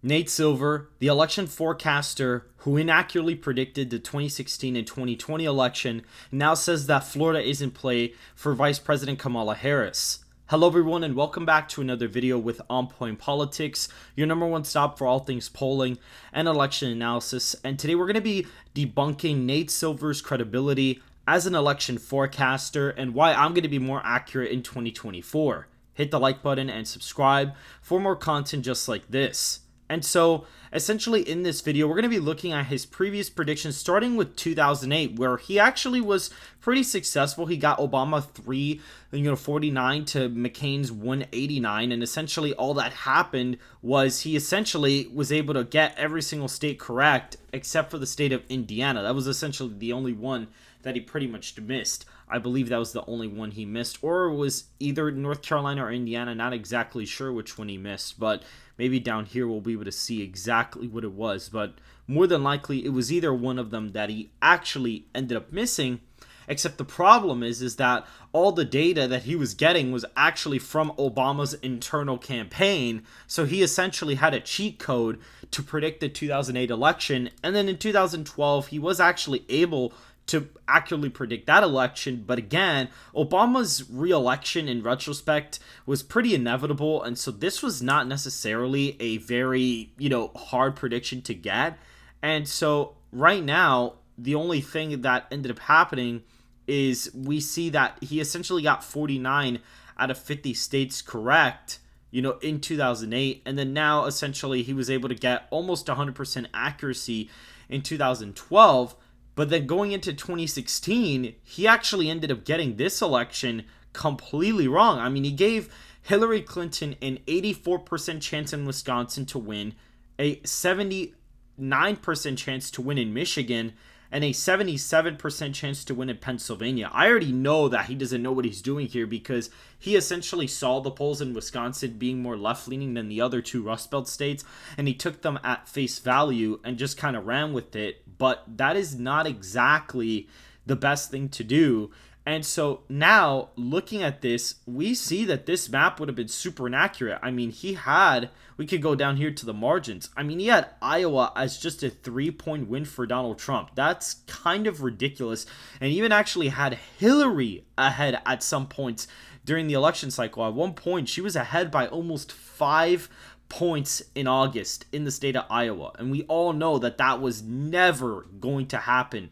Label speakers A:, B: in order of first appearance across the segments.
A: Nate Silver, the election forecaster who inaccurately predicted the 2016 and 2020 election, now says that Florida is in play for Vice President Kamala Harris. Hello everyone and welcome back to another video with On Point Politics, your number one stop for all things polling and election analysis. And today we're going to be debunking Nate Silver's credibility as an election forecaster and why I'm going to be more accurate in 2024. Hit the like button and subscribe for more content just like this. And so, essentially in this video, we're going to be looking at his previous predictions starting with 2008, where he actually was pretty successful. He got Obama 349 to McCain's 189, and essentially all that happened was he essentially was able to get every single state correct except for the state of Indiana. That was essentially the only one that he pretty much missed. I believe that was the only one he missed, or it was either North Carolina or Indiana. Not exactly sure which one he missed, but maybe down here we'll be able to see exactly what it was. But more than likely, it was either one of them that he actually ended up missing. Except the problem is that all the data that he was getting was actually from Obama's internal campaign. So he essentially had a cheat code to predict the 2008 election. And then in 2012, he was actually able to accurately predict that election. But again, Obama's re-election in retrospect was pretty inevitable. And so this was not necessarily a very, hard prediction to get. And so right now, the only thing that ended up happening is we see that he essentially got 49 out of 50 states correct, in 2008. And then now essentially he was able to get almost 100% accuracy in 2012. But then going into 2016, he actually ended up getting this election completely wrong. I mean, he gave Hillary Clinton an 84% chance in Wisconsin to win, a 79% chance to win in Michigan, and a 77% chance to win in Pennsylvania. I already know that he doesn't know what he's doing here because he essentially saw the polls in Wisconsin being more left-leaning than the other two Rust Belt states, and he took them at face value and just kind of ran with it. But that is not exactly the best thing to do. And so now, looking at this, we see that this map would have been super inaccurate. I mean, we could go down here to the margins. I mean, he had Iowa as just a 3-point win for Donald Trump. That's kind of ridiculous. And even actually had Hillary ahead at some points during the election cycle. At one point, she was ahead by almost 5 points in August in the state of Iowa. And we all know that that was never going to happen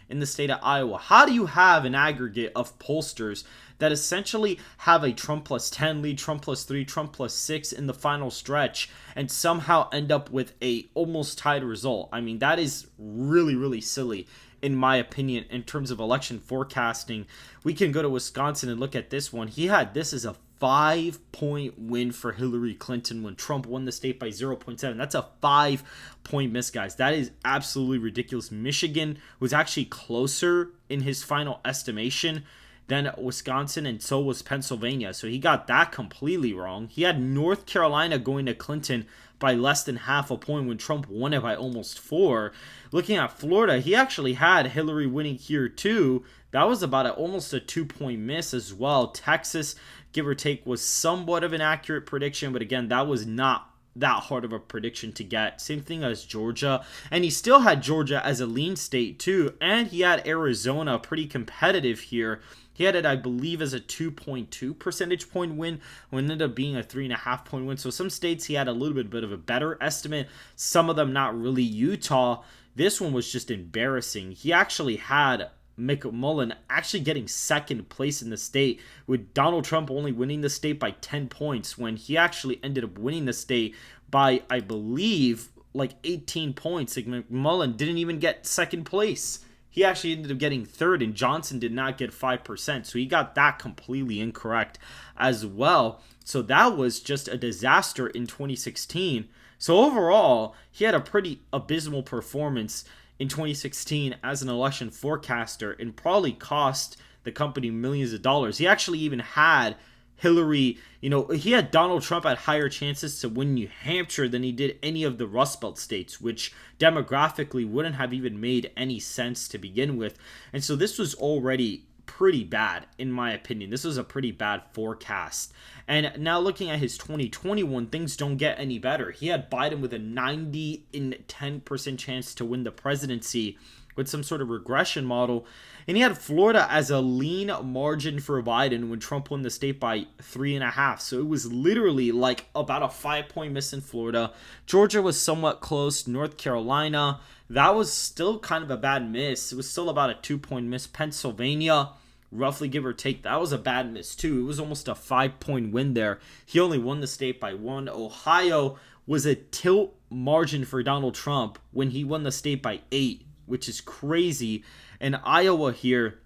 A: in the state of Iowa. How do you have an aggregate of pollsters that essentially have a Trump plus 10 lead, Trump plus 3, Trump plus 6 in the final stretch and somehow end up with a almost tied result? I mean, that is really, really silly in my opinion in terms of election forecasting. We can go to Wisconsin and look at this one. He had this as a 5-point win for Hillary Clinton when Trump won the state by 0.7. That's a 5-point miss, guys. That is absolutely ridiculous. Michigan was actually closer in his final estimation than Wisconsin, and so was Pennsylvania. So he got that completely wrong. He had North Carolina going to Clinton by less than half a point when Trump won it by almost 4. Looking at Florida, he actually had Hillary winning here too. That was about almost a 2-point miss as well. Texas, give or take, was somewhat of an accurate prediction, but again, that was not that hard of a prediction to get. Same thing as Georgia, and he still had Georgia as a lean state too, and he had Arizona pretty competitive here. He had it, I believe, as a 2.2 percentage point win, when it ended up being a 3.5 point win. So some states he had a little bit of a better estimate, some of them not really. Utah, this one was just embarrassing. He actually had McMullen actually getting second place in the state, with Donald Trump only winning the state by 10 points when he actually ended up winning the state by, I believe, like 18 points. Like McMullen didn't even get second place. He actually ended up getting third, and Johnson did not get 5%. So he got that completely incorrect as well. So that was just a disaster in 2016. So overall, he had a pretty abysmal performance in 2016 as an election forecaster and probably cost the company millions of dollars. He actually even had Hillary, he had Donald Trump at higher chances to win New Hampshire than he did any of the Rust Belt states, which demographically wouldn't have even made any sense to begin with. And so this was already pretty bad, in my opinion. This was a pretty bad forecast. And now looking at his 2021, things don't get any better. He had Biden with a 90 in 10% chance to win the presidency with some sort of regression model. And he had Florida as a lean margin for Biden when Trump won the state by 3.5. So it was literally like about a 5-point miss in Florida. Georgia was somewhat close. North Carolina, that was still kind of a bad miss. It was still about a 2-point miss. Pennsylvania, roughly give or take, that was a bad miss too. It was almost a 5-point win there. He only won the state by 1. Ohio was a tilt margin for Donald Trump when he won the state by 8, which is crazy. And Iowa here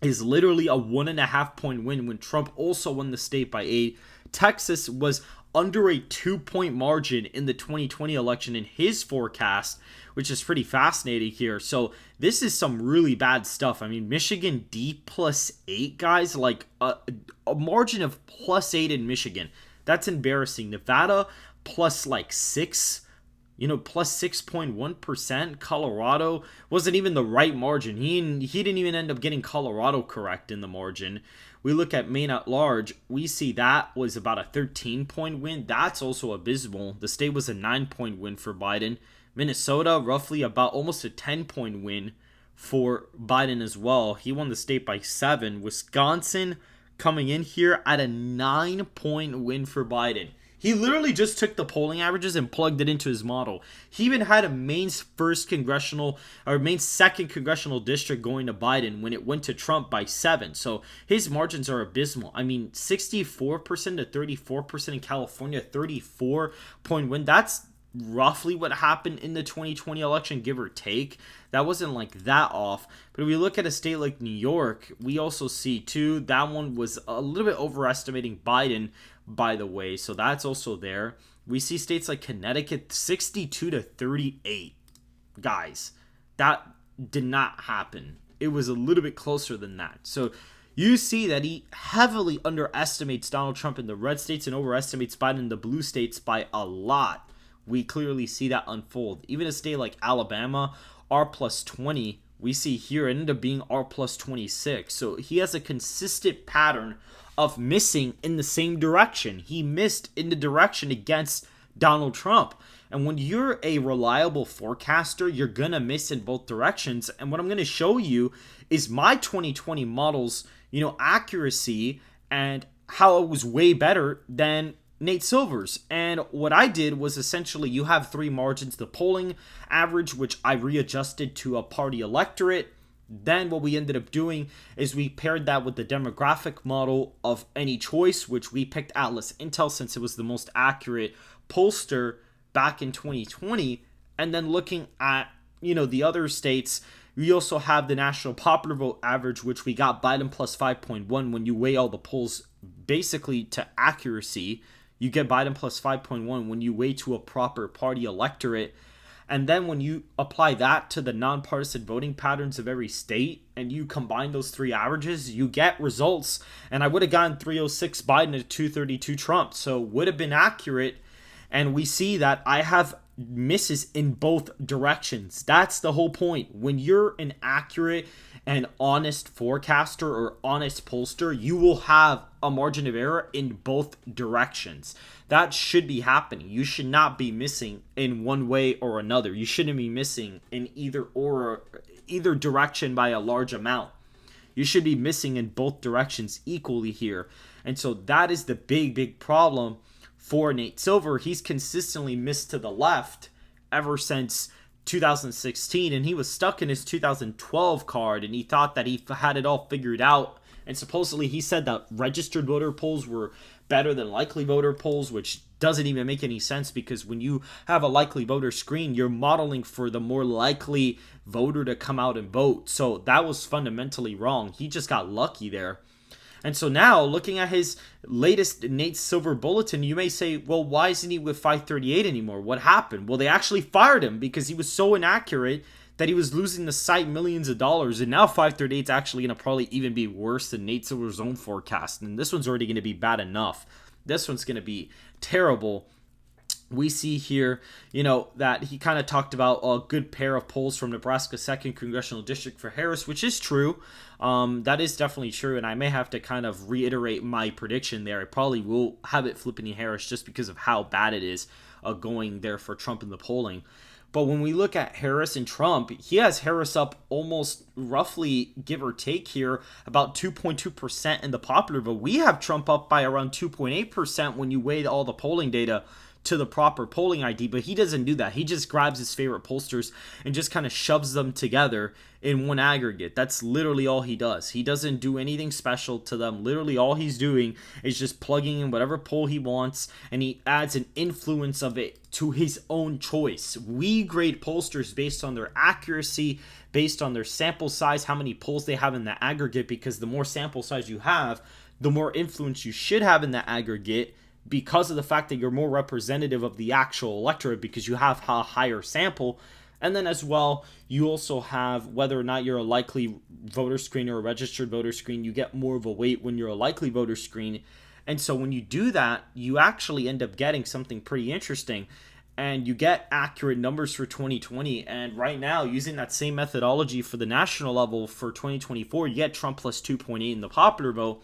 A: is literally a 1.5-point win when Trump also won the state by 8. Texas was under a 2-point margin in the 2020 election in his forecast, which is pretty fascinating here. So this is some really bad stuff. I mean, Michigan D plus 8, guys, like a margin of plus 8 in Michigan. That's embarrassing. Nevada plus like 6, plus 6.1%. Colorado wasn't even the right margin. He didn't even end up getting Colorado correct in the margin. We look at Maine at large. We see that was about a 13-point win. That's also abysmal. The state was a 9-point win for Biden. Minnesota, roughly about almost a 10-point win for Biden as well. He won the state by 7. Wisconsin coming in here at a 9-point win for Biden. He literally just took the polling averages and plugged it into his model. He even had a Maine's second congressional district going to Biden when it went to Trump by 7. So his margins are abysmal. I mean, 64% to 34% in California, 34-point win. That's roughly what happened in the 2020 election, give or take. That wasn't like that off. But if we look at a state like New York, we also see too, that one was a little bit overestimating Biden, by the way. So that's also there. We see states like Connecticut, 62 to 38. Guys, that did not happen. It was a little bit closer than that. So you see that he heavily underestimates Donald Trump in the red states and overestimates Biden in the blue states by a lot. We clearly see that unfold. Even a state like Alabama, R plus 20, we see here it ended up being R plus 26. So he has a consistent pattern of missing in the same direction. He missed in the direction against Donald Trump. And when you're a reliable forecaster, you're going to miss in both directions. And what I'm going to show you is my 2020 model's, accuracy and how it was way better than Nate Silver's. And what I did was essentially you have 3 margins, the polling average, which I readjusted to a party electorate. Then what we ended up doing is we paired that with the demographic model of any choice, which we picked Atlas Intel since it was the most accurate pollster back in 2020. And then looking at, the other states, we also have the national popular vote average, which we got Biden plus 5.1 when you weigh all the polls basically to accuracy. You get Biden plus 5.1 when you weigh to a proper party electorate. And then when you apply that to the nonpartisan voting patterns of every state and you combine those 3 averages, you get results. And I would have gotten 306 Biden to 232 Trump. So would have been accurate. And we see that I have misses in both directions. That's the whole point. When you're an accurate and honest forecaster or honest pollster, you will have a margin of error in both directions. That should be happening. You should not be missing in one way or another. You shouldn't be missing in either direction by a large amount. You should be missing in both directions equally here. And so that is the big problem for Nate Silver. He's consistently missed to the left ever since 2016, and he was stuck in his 2012 card, and he thought that he had it all figured out. And supposedly he said that registered voter polls were better than likely voter polls, which doesn't even make any sense because when you have a likely voter screen, you're modeling for the more likely voter to come out and vote. So that was fundamentally wrong. He just got lucky there. And so now, looking at his latest Nate Silver bulletin, you may say, well, why isn't he with 538 anymore? What happened? Well, they actually fired him because he was so inaccurate that he was losing the site millions of dollars. And now 538 is actually going to probably even be worse than Nate Silver's own forecast. And this one's already going to be bad enough. This one's going to be terrible. we see here, that he kind of talked about a good pair of polls from Nebraska's 2nd Congressional District for Harris, which is true. That is definitely true, and I may have to kind of reiterate my prediction there. I probably will have it flipping Harris just because of how bad it is going there for Trump in the polling. But when we look at Harris and Trump, he has Harris up almost roughly, give or take here, about 2.2% in the popular vote. We have Trump up by around 2.8% when you weigh all the polling data to the proper polling ID, but he doesn't do that. He just grabs his favorite pollsters and just kind of shoves them together in one aggregate. That's literally all he does. He doesn't do anything special to them. Literally all he's doing is just plugging in whatever poll he wants, and he adds an influence of it to his own choice. We grade pollsters based on their accuracy, based on their sample size, how many polls they have in the aggregate, because the more sample size you have, the more influence you should have in the aggregate, because of the fact that you're more representative of the actual electorate because you have a higher sample. And then as well, you also have whether or not you're a likely voter screen or a registered voter screen. You get more of a weight when you're a likely voter screen. And so when you do that, you actually end up getting something pretty interesting. And you get accurate numbers for 2020. And right now, using that same methodology for the national level for 2024, you get Trump plus 2.8 in the popular vote.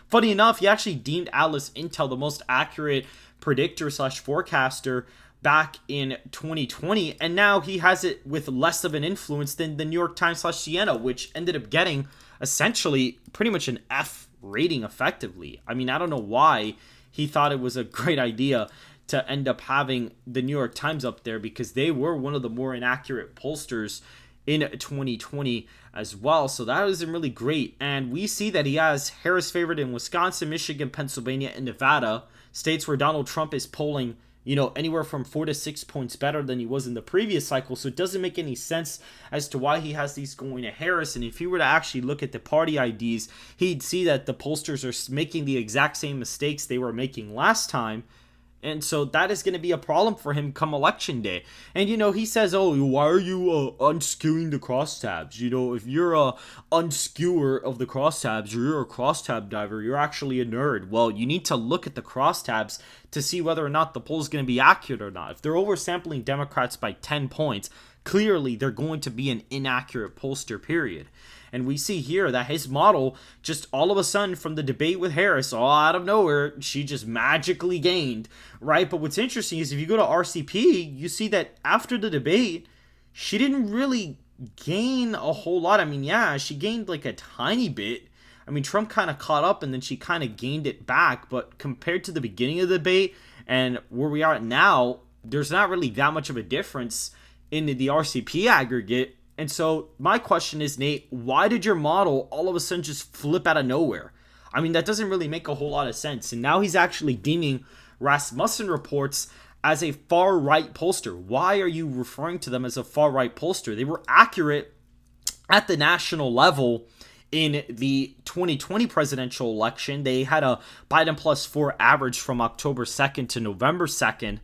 A: Funny enough, he actually deemed Atlas Intel the most accurate predictor / forecaster back in 2020, and now he has it with less of an influence than the New York Times / Siena, which ended up getting essentially pretty much an F rating effectively. I mean, I don't know why he thought it was a great idea to end up having the New York Times up there, because they were one of the more inaccurate pollsters in 2020 as well. So that isn't really great. And we see that he has Harris favored in Wisconsin, Michigan, Pennsylvania, and Nevada, states where Donald Trump is polling, anywhere from 4 to 6 points better than he was in the previous cycle. So it doesn't make any sense as to why he has these going to Harris. And if he were to actually look at the party IDs, he'd see that the pollsters are making the exact same mistakes they were making last time. And so that is going to be a problem for him come election day. And, he says, oh, why are you unskewing the crosstabs? If you're a unskewer of the crosstabs, or you're a crosstab diver, you're actually a nerd. Well, you need to look at the crosstabs to see whether or not the poll is going to be accurate or not. If they're oversampling Democrats by 10 points, clearly they're going to be an inaccurate pollster, period. And we see here that his model just all of a sudden from the debate with Harris, all out of nowhere, she just magically gained, right? But what's interesting is if you go to RCP, you see that after the debate, she didn't really gain a whole lot. I mean, yeah, she gained like a tiny bit. I mean, Trump kind of caught up and then she kind of gained it back. But compared to the beginning of the debate and where we are at now, there's not really that much of a difference in the RCP aggregate. And so my question is, Nate, why did your model all of a sudden just flip out of nowhere? I mean, that doesn't really make a whole lot of sense. And now he's actually deeming Rasmussen reports as a far-right pollster. Why are you referring to them as a far-right pollster? They were accurate at the national level in the 2020 presidential election. They had a Biden plus 4 average from October 2nd to November 2nd.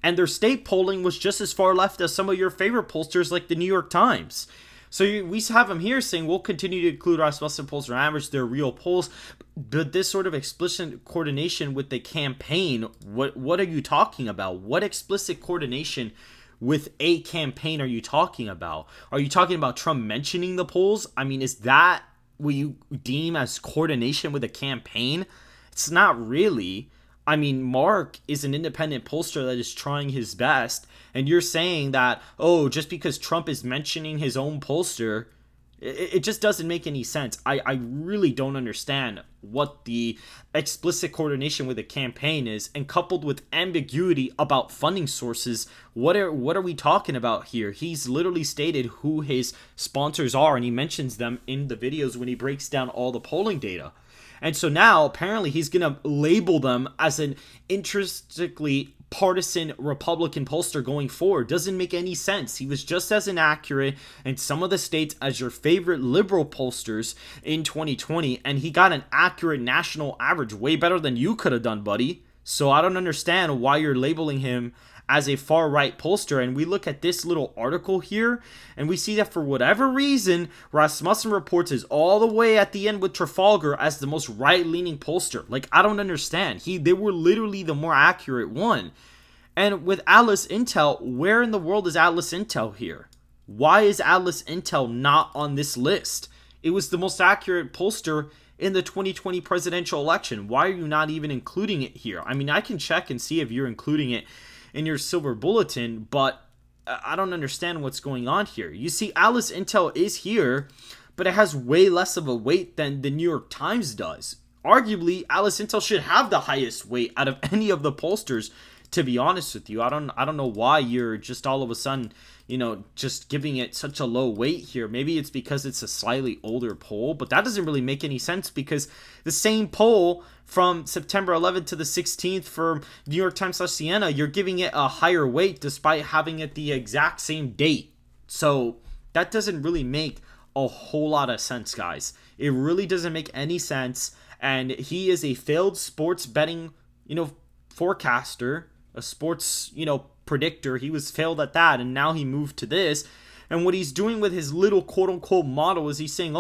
A: And their state polling was just as far left as some of your favorite pollsters like the New York Times. So we have them here saying we'll continue to include Rasmussen polls on average. They're real polls. But this sort of explicit coordination with the campaign, what are you talking about? What explicit coordination with a campaign are you talking about? Are you talking about Trump mentioning the polls? I mean, is that what you deem as coordination with a campaign? It's not really. I mean, Mark is an independent pollster that is trying his best, and you're saying that, oh, just because Trump is mentioning his own pollster, it just doesn't make any sense. I really don't understand what the explicit coordination with a campaign is, and coupled with ambiguity about funding sources, what are we talking about here? He's literally stated who his sponsors are, and he mentions them in the videos when he breaks down all the polling data. And so now, apparently, he's going to label them as an intrinsically partisan Republican pollster going forward. Doesn't make any sense. He was just as inaccurate in some of the states as your favorite liberal pollsters in 2020, and he got an accurate national average, way better than you could have done, buddy. So I don't understand why you're labeling him as a far-right pollster. And we look at this little article here, and we see that for whatever reason, Rasmussen reports is all the way at the end with Trafalgar as the most right-leaning pollster. Like, I don't understand. They were literally the more accurate one. And with Atlas Intel, where in the world is Atlas Intel here? Why is Atlas Intel not on this list? It was the most accurate pollster in the 2020 presidential election. Why are you not even including it here? I mean, I can check and see if you're including it in your silver bulletin, but I don't understand what's going on here. You see, Atlas Intel is here, but it has way less of a weight than the New York Times does. Arguably, Atlas Intel should have the highest weight out of any of the pollsters, to be honest with you. I don't know why you're just all of a sudden, just giving it such a low weight here. Maybe it's because it's a slightly older poll, but that doesn't really make any sense because the same poll from September 11th to the 16th for New York Times/Siena, you're giving it a higher weight despite having it the exact same date. So that doesn't really make a whole lot of sense, guys. It really doesn't make any sense. And he is a failed sports betting, forecaster, a sports, predictor. He was failed at that, and now he moved to this. And what he's doing with his little quote-unquote model is he's saying,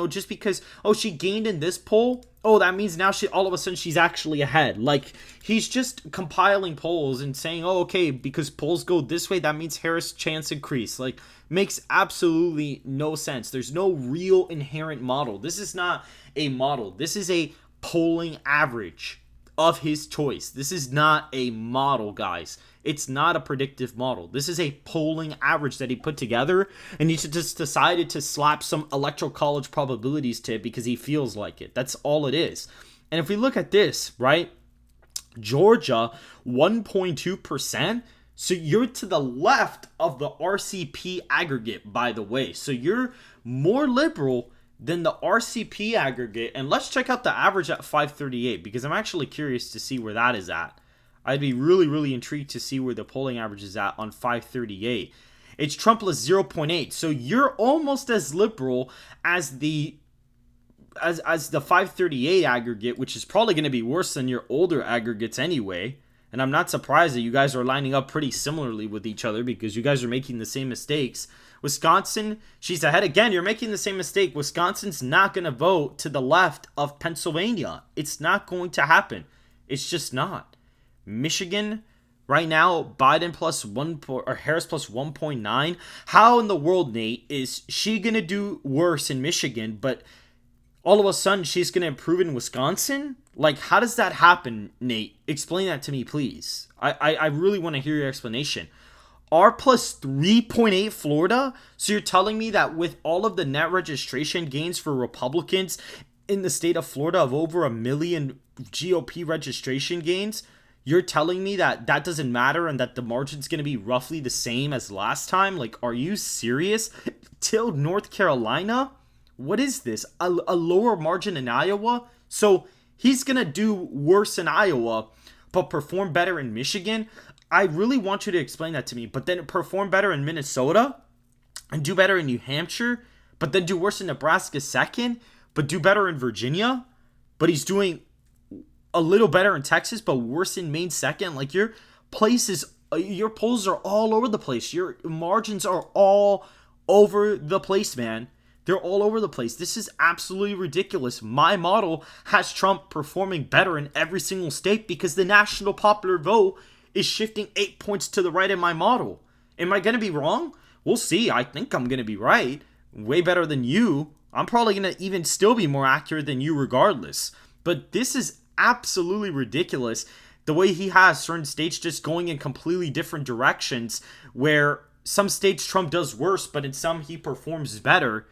A: just because, she gained in this poll, that means now all of a sudden she's actually ahead. Like, he's just compiling polls and saying, okay, because polls go this way, that means Harris' chance increase. Like, makes absolutely no sense. There's no real inherent model. This is not a model. This is a polling average of his choice. This is not a model, guys. It's not a predictive model. This is a polling average that he put together, and he just decided to slap some electoral college probabilities to it because he feels like it. That's all it is. And if we look at this, right? Georgia, 1.2%. So you're to the left of the RCP aggregate, by the way. So you're more liberal than the RCP aggregate. And let's check out the average at 538 because I'm actually curious to see where that is at. I'd be really, really intrigued to see where the polling average is at on 538. It's Trump plus 0.8. So you're almost as liberal as the 538 aggregate, which is probably going to be worse than your older aggregates anyway. And I'm not surprised that you guys are lining up pretty similarly with each other because you guys are making the same mistakes. Wisconsin, she's ahead again. You're making the same mistake. Wisconsin's not going to vote to the left of Pennsylvania. It's not going to happen. It's just not. Michigan, right now, Biden plus Harris plus 1.9. How in the world, Nate, is she going to do worse in Michigan, but all of a sudden she's going to improve in Wisconsin? Like, how does that happen, Nate? Explain that to me, please. I really want to hear your explanation. R plus 3.8 Florida? So you're telling me that with all of the net registration gains for Republicans in the state of Florida of over 1 million GOP registration gains, you're telling me that that doesn't matter and that the margin's going to be roughly the same as last time? Like, are you serious? Till North Carolina? What is this? A lower margin in Iowa? So he's going to do worse in Iowa, but perform better in Michigan? I really want you to explain that to me. But then perform better in Minnesota and do better in New Hampshire, but then do worse in Nebraska second, but do better in Virginia? But he's doing a little better in Texas, but worse in Maine second. Like, your polls are all over the place. Your margins are all over the place, man. They're all over the place. This is absolutely ridiculous. My model has Trump performing better in every single state because the national popular vote is shifting 8 points to the right in my model. Am I going to be wrong? We'll see. I think I'm going to be right. Way better than you. I'm probably going to even still be more accurate than you regardless. But this is absolutely ridiculous. The way he has certain states just going in completely different directions, where some states Trump does worse, but in some he performs better,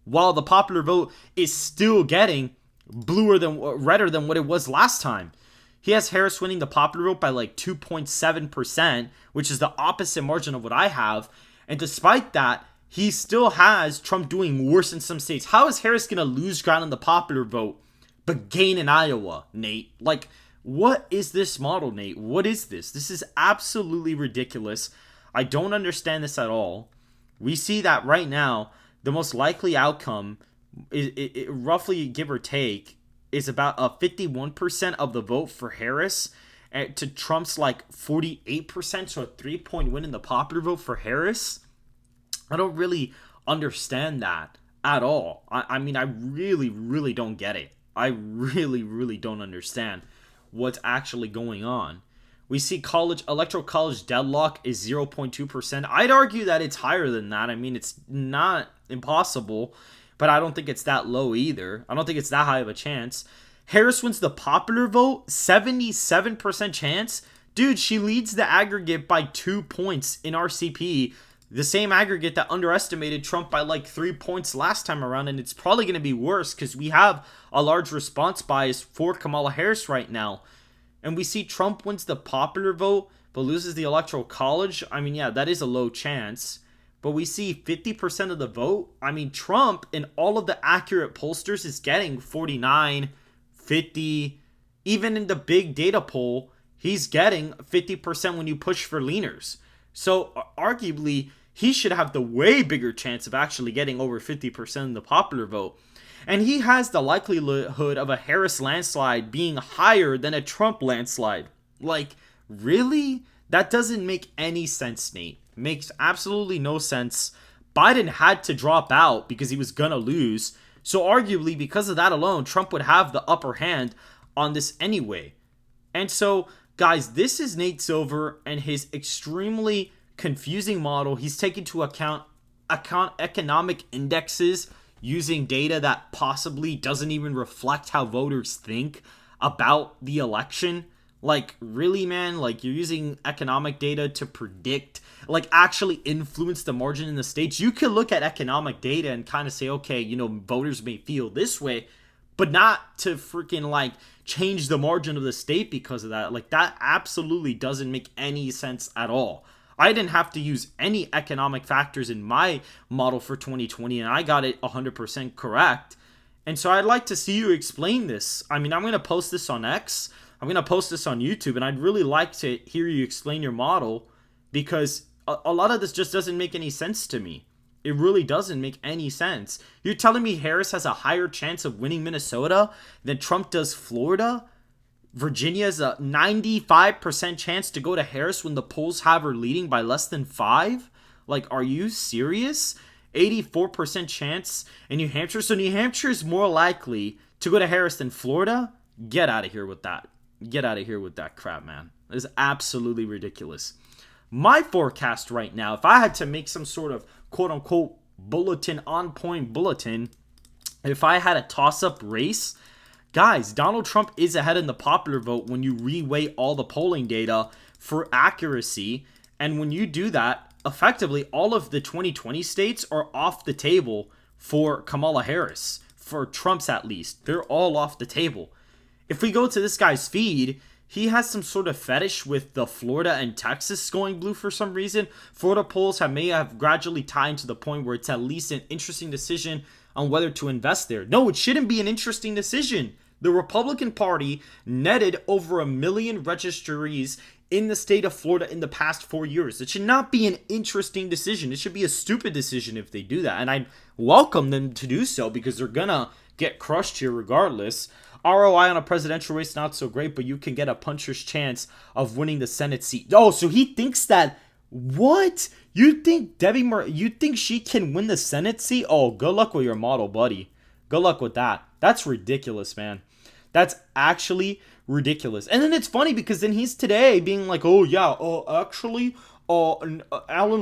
A: while the popular vote is still getting redder than what it was last time. He has Harris winning the popular vote by like 2.7%, which is the opposite margin of what I have. And despite that, he still has Trump doing worse in some states. How is Harris going to lose ground in the popular vote but gain in Iowa, Nate? Like, what is this model, Nate? What is this? This is absolutely ridiculous. I don't understand this at all. We see that right now, the most likely outcome, is roughly give or take, is about a 51% of the vote for Harris to Trump's like 48%, so a 3-point win in the popular vote for Harris. I don't really understand that at all. I mean, I really, really don't get it. I really, really don't understand what's actually going on We see electoral college deadlock is 0.2%. I'd argue that it's higher than that. I mean, it's not impossible, but I don't think it's that low either. I don't think it's that high of a chance. Harris wins the popular vote, 77% chance. Dude, she leads the aggregate by 2 points in RCP. The same aggregate that underestimated Trump by like 3 points last time around, and it's probably going to be worse because we have a large response bias for Kamala Harris right now. And we see Trump wins the popular vote, but loses the electoral college. I mean, yeah, that is a low chance. But we see 50% of the vote. I mean, Trump, in all of the accurate pollsters, is getting 49, 50. Even in the big data poll, he's getting 50% when you push for leaners. So, arguably, he should have the way bigger chance of actually getting over 50% of the popular vote. And he has the likelihood of a Harris landslide being higher than a Trump landslide. Like, really? That doesn't make any sense, Nate. Makes absolutely no sense. Biden had to drop out because he was going to lose. So arguably, because of that alone, Trump would have the upper hand on this anyway. And so, guys, this is Nate Silver and his extremely confusing model. He's taken into account economic indexes using data that possibly doesn't even reflect how voters think about the election. Like, really, man? Like, you're using economic data to predict, like, actually influence the margin in the states. You could look at economic data and kind of say, okay, you know, voters may feel this way, but not to freaking, like, change the margin of the state because of that. Like, that absolutely doesn't make any sense at all. I didn't have to use any economic factors in my model for 2020, and I got it 100% correct. And so I'd like to see you explain this. I mean, I'm going to post this on X. I'm going to post this on YouTube, and I'd really like to hear you explain your model because a lot of this just doesn't make any sense to me. It really doesn't make any sense. You're telling me Harris has a higher chance of winning Minnesota than Trump does Florida? Virginia has a 95% chance to go to Harris when the polls have her leading by less than 5? Like, are you serious? 84% chance in New Hampshire. So New Hampshire is more likely to go to Harris than Florida? Get out of here with that. Get out of here with that crap, man. It is absolutely ridiculous. My forecast right now, if I had to make some sort of quote-unquote bulletin, on-point bulletin, if I had a toss-up race, guys, Donald Trump is ahead in the popular vote when you reweigh all the polling data for accuracy. And when you do that, effectively, all of the 2020 states are off the table for Kamala Harris. For Trump's, at least. They're all off the table. If we go to this guy's feed, he has some sort of fetish with the Florida and Texas going blue for some reason. Florida polls may have gradually tied to the point where it's at least an interesting decision on whether to invest there. No, it shouldn't be an interesting decision. The Republican Party netted over 1 million registries in the state of Florida in the past 4 years. It should not be an interesting decision. It should be a stupid decision if they do that. And I welcome them to do so because they're going to get crushed here regardless. ROI on a presidential race, not so great, but you can get a puncher's chance of winning the Senate seat. Oh, so he thinks that, what? You think you think she can win the Senate seat? Oh, good luck with your model, buddy. Good luck with that. That's ridiculous, man. That's actually ridiculous. And then it's funny because then he's today being like, oh, yeah, actually, Alan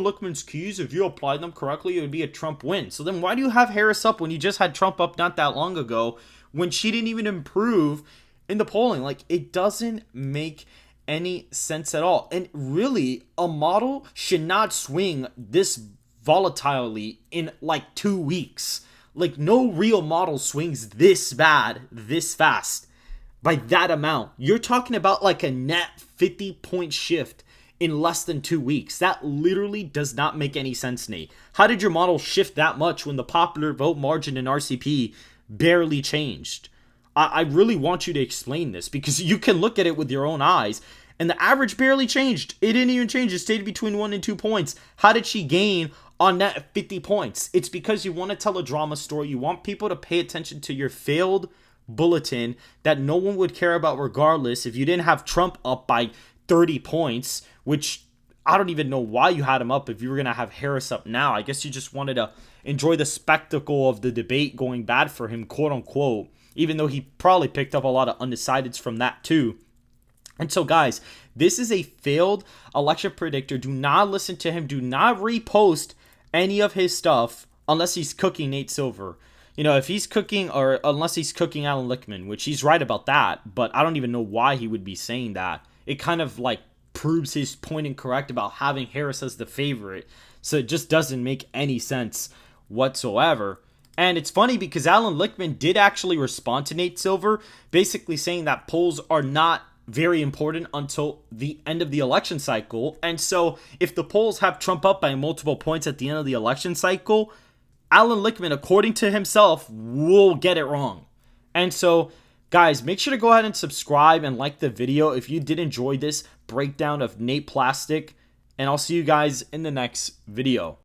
A: Lichtman's keys, if you applied them correctly, it would be a Trump win. So then why do you have Harris up when you just had Trump up not that long ago when she didn't even improve in the polling? Like, it doesn't make any sense at all. And really, a model should not swing this volatilely in like 2 weeks. Like, no real model swings this bad, this fast, by that amount. You're talking about like a net 50-point shift in less than 2 weeks. That literally does not make any sense, Nate. How did your model shift that much when the popular vote margin in RCP barely changed? I really want you to explain this because you can look at it with your own eyes and the average barely changed. It didn't even change. It stayed between 1 and 2 points. How did she gain on net 50 points? It's because you want to tell a drama story. You want people to pay attention to your failed bulletin that no one would care about regardless if you didn't have Trump up by 30 points, which I don't even know why you had him up if you were going to have Harris up now. I guess you just wanted to enjoy the spectacle of the debate going bad for him, quote unquote, even though he probably picked up a lot of undecideds from that too. And so, guys, This is a failed election predictor. Do not listen to him. Do not repost any of his stuff unless he's cooking Nate Silver. You know, if he's cooking, or unless he's cooking Alan Lichtman, which he's right about that, but I don't even know why he would be saying that. It kind of like proves his point incorrect about having Harris as the favorite. So it just doesn't make any sense whatsoever. And it's funny because Alan Lichtman did actually respond to Nate Silver, basically saying that polls are not very important until the end of the election cycle. And so if the polls have Trump up by multiple points at the end of the election cycle, Alan Lichtman, according to himself, will get it wrong. And so, guys, make sure to go ahead and subscribe and like the video if you did enjoy this breakdown of Nate Plastic. And I'll see you guys in the next video.